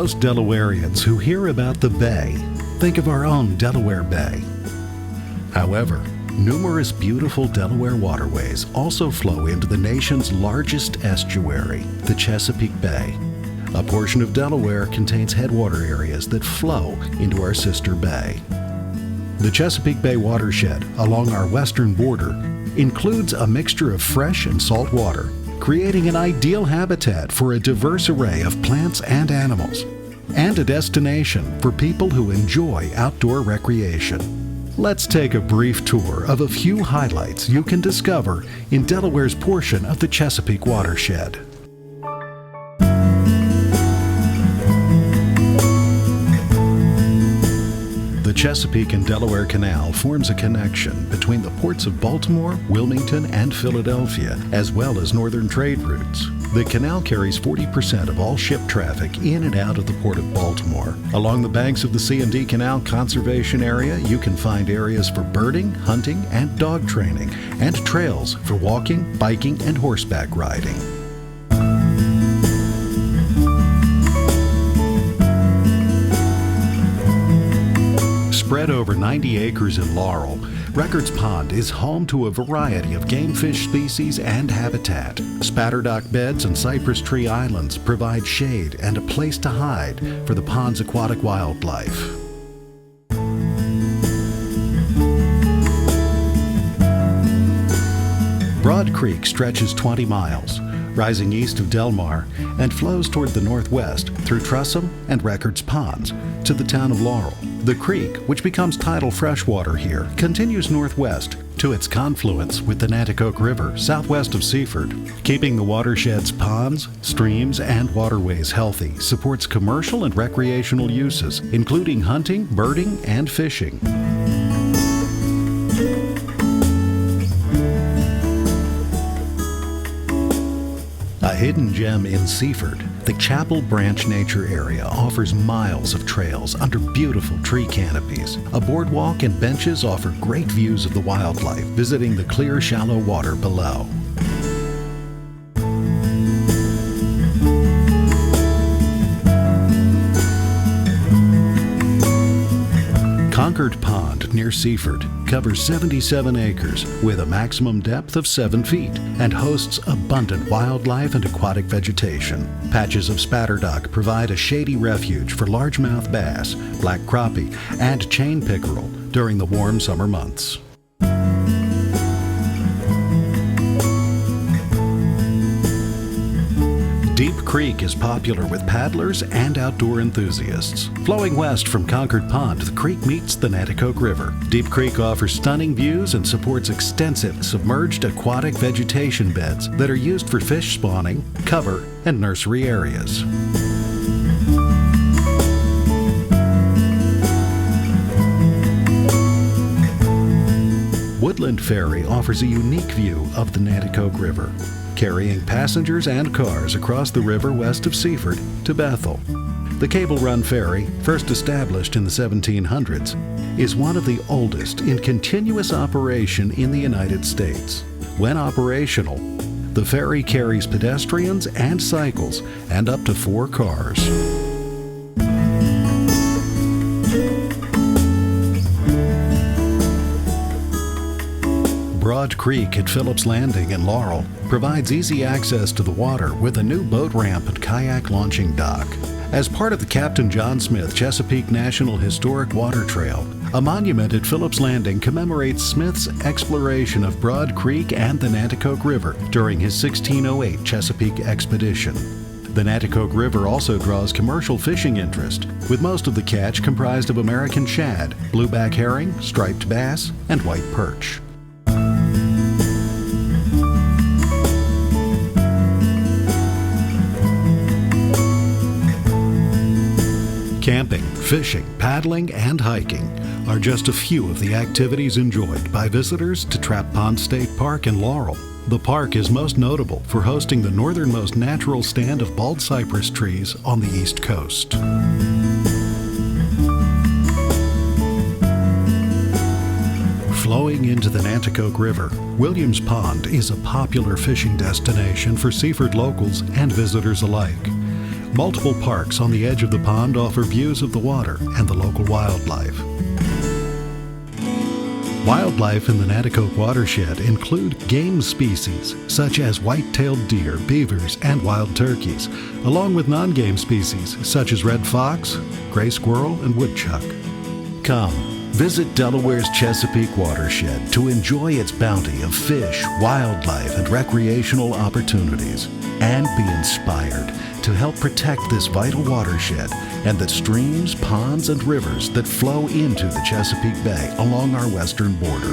Most Delawareans who hear about the bay think of our own Delaware Bay. However, numerous beautiful Delaware waterways also flow into the nation's largest estuary, the Chesapeake Bay. A portion of Delaware contains headwater areas that flow into our sister bay. The Chesapeake Bay watershed along our western border includes a mixture of fresh and salt water, creating an ideal habitat for a diverse array of plants and animals, and a destination for people who enjoy outdoor recreation. Let's take a brief tour of a few highlights you can discover in Delaware's portion of the Chesapeake watershed. The Chesapeake and Delaware Canal forms a connection between the ports of Baltimore, Wilmington, and Philadelphia, as well as northern trade routes. The canal carries 40% of all ship traffic in and out of the Port of Baltimore. Along the banks of the C&D Canal Conservation Area, you can find areas for birding, hunting, and dog training, and trails for walking, biking, and horseback riding. Spread over 90 acres in Laurel, Records Pond is home to a variety of game fish species and habitat. Spatterdock beds and cypress tree islands provide shade and a place to hide for the pond's aquatic wildlife. Broad Creek stretches 20 miles, rising east of Delmar, and flows toward the northwest through Trussum and Records Ponds to the town of Laurel. The creek, which becomes tidal freshwater here, continues northwest to its confluence with the Nanticoke River southwest of Seaford. Keeping the watershed's ponds, streams, and waterways healthy supports commercial and recreational uses, including hunting, birding, and fishing. A hidden gem in Seaford, the Chapel Branch Nature Area offers miles of trails under beautiful tree canopies. A boardwalk and benches offer great views of the wildlife, visiting the clear, shallow water below. CONCORD Pond near Seaford covers 77 acres with a maximum depth of 7 feet and hosts abundant wildlife and aquatic vegetation. Patches of spatterdock provide a shady refuge for largemouth bass, black crappie, and chain pickerel during the warm summer months. Deep Creek is popular with paddlers and outdoor enthusiasts. Flowing west from Concord Pond, the creek meets the Nanticoke River. Deep Creek offers stunning views and supports extensive submerged aquatic vegetation beds that are used for fish spawning, cover, and nursery areas. Woodland Ferry offers a unique view of the Nanticoke River, carrying passengers and cars across the river west of Seaford to Bethel. The Cable Run Ferry, first established in the 1700s, is one of the oldest in continuous operation in the United States. When operational, the ferry carries pedestrians and cycles and up to 4 cars. Broad Creek at Phillips Landing in Laurel provides easy access to the water with a new boat ramp and kayak launching dock. As part of the Captain John Smith Chesapeake National Historic Water Trail, a monument at Phillips Landing commemorates Smith's exploration of Broad Creek and the Nanticoke River during his 1608 Chesapeake expedition. The Nanticoke River also draws commercial fishing interest, with most of the catch comprised of American shad, blueback herring, striped bass, and white perch. Camping, fishing, paddling, and hiking are just a few of the activities enjoyed by visitors to Trap Pond State Park in Laurel. The park is most notable for hosting the northernmost natural stand of bald cypress trees on the East Coast. Flowing into the Nanticoke River, Williams Pond is a popular fishing destination for Seaford locals and visitors alike. Multiple parks on the edge of the pond offer views of the water and the local wildlife. Wildlife in the Nanticoke watershed include game species such as white-tailed deer, beavers, and wild turkeys, along with non-game species such as red fox, gray squirrel, and woodchuck. Come, visit Delaware's Chesapeake watershed to enjoy its bounty of fish, wildlife, and recreational opportunities, and be inspired to help protect this vital watershed and the streams, ponds, and rivers that flow into the Chesapeake Bay along our western border.